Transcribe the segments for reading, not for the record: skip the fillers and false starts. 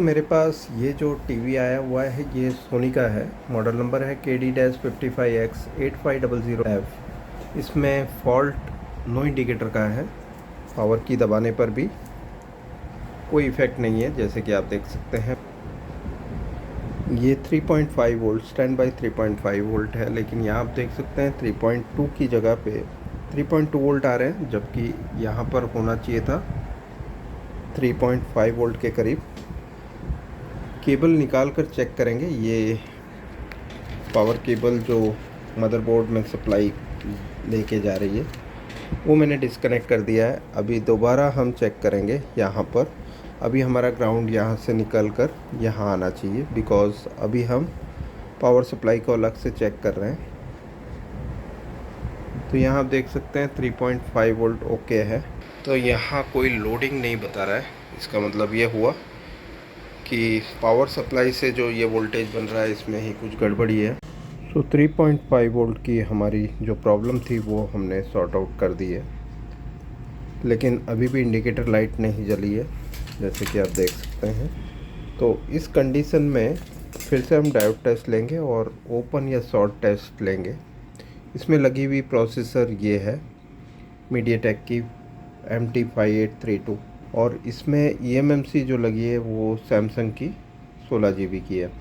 मेरे पास ये जो टीवी आया हुआ है ये सोनी का है। मॉडल नंबर है KD-55X8500F। इसमें फॉल्ट नो इंडिकेटर का है। पावर की दबाने पर भी कोई इफ़ेक्ट नहीं है, जैसे कि आप देख सकते हैं। ये 3.5 वोल्ट स्टैंड बाई 3.5 वोल्ट है, लेकिन यहाँ आप देख सकते हैं 3.2 की जगह पे 3.2 वोल्ट आ रहे हैं, जबकि यहाँ पर होना चाहिए था 3.5 वोल्ट के करीब। केबल निकाल कर चेक करेंगे। ये पावर केबल जो मदरबोर्ड में सप्लाई लेके जा रही है वो मैंने डिस्कनेक्ट कर दिया है। अभी दोबारा हम चेक करेंगे यहाँ पर। अभी हमारा ग्राउंड यहाँ से निकल कर यहाँ आना चाहिए, बिकॉज़ अभी हम पावर सप्लाई को अलग से चेक कर रहे हैं। तो यहाँ आप देख सकते हैं 3.5 वोल्ट ओके है। तो यहाँ कोई लोडिंग नहीं बता रहा है। इसका मतलब ये हुआ कि पावर सप्लाई से जो ये वोल्टेज बन रहा है इसमें ही कुछ गड़बड़ी है। सो 3.5 वोल्ट की हमारी जो प्रॉब्लम थी वो हमने सॉर्ट आउट कर दी है, लेकिन अभी भी इंडिकेटर लाइट नहीं जली है, जैसे कि आप देख सकते हैं। तो इस कंडीशन में फिर से हम डायोड टेस्ट लेंगे और ओपन या शॉर्ट टेस्ट लेंगे। इसमें लगी हुई प्रोसेसर ये है मीडियाटेक की MT5832, और इसमें eMMC जो लगी है वो सैमसंग की 16 GB की है।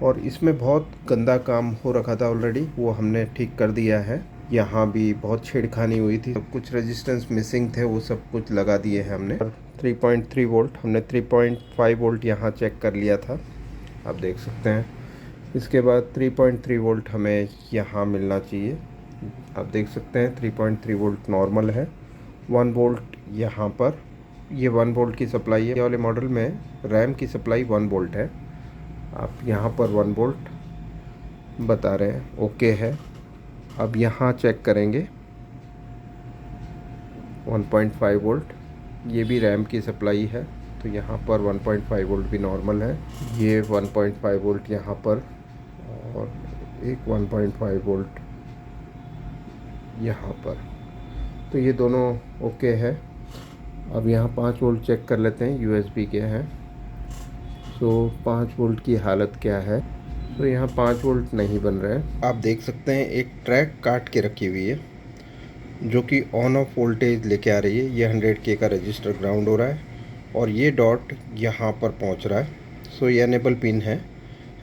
और इसमें बहुत गंदा काम हो रखा था ऑलरेडी, वो हमने ठीक कर दिया है। यहाँ भी बहुत छेड़खानी हुई थी, कुछ रेजिस्टेंस मिसिंग थे, वो सब कुछ लगा दिए हैं हमने। 3.3 वोल्ट हमने 3.5 वोल्ट यहाँ चेक कर लिया था, आप देख सकते हैं। इसके बाद 3.3 वोल्ट हमें यहाँ मिलना चाहिए, आप देख सकते हैं 3.3 वोल्ट नॉर्मल है। 1 वोल्ट यहाँ पर, ये 1 वोल्ट की सप्लाई है। ये वाले मॉडल में रैम की सप्लाई 1 वोल्ट है। आप यहाँ पर 1 वोल्ट बता रहे हैं, ओके है। अब यहाँ चेक करेंगे 1.5 वोल्ट, ये भी रैम की सप्लाई है, तो यहाँ पर 1.5 वोल्ट भी नॉर्मल है। ये 1.5 वोल्ट यहाँ पर और एक 1.5 वोल्ट यहाँ पर, तो ये दोनों ओके है। अब यहाँ 5 वोल्ट चेक कर लेते हैं, USB के हैं। तो 5 वोल्ट की हालत क्या है? तो यहाँ 5 वोल्ट नहीं बन रहा है। आप देख सकते हैं एक ट्रैक काट के रखी हुई है जो कि ऑन ऑफ वोल्टेज लेके आ रही है। ये 100K का रजिस्टर ग्राउंड हो रहा है और ये डॉट यहाँ पर पहुँच रहा है। सो ये एनेबल पिन है।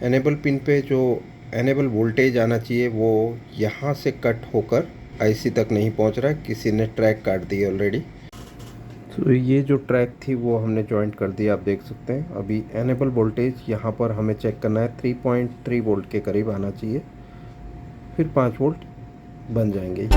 एनेबल पिन पे जो एनेबल वोल्टेज आना चाहिए वो यहाँ से कट होकर IC तक नहीं पहुँच रहा है, किसी ने ट्रैक काट दी ऑलरेडी। तो ये जो ट्रैक थी वो हमने जॉइंट कर दिया, आप देख सकते हैं। अभी एनेबल वोल्टेज यहाँ पर हमें चेक करना है, 3.3 वोल्ट के करीब आना चाहिए, फिर 5 वोल्ट बन जाएंगे।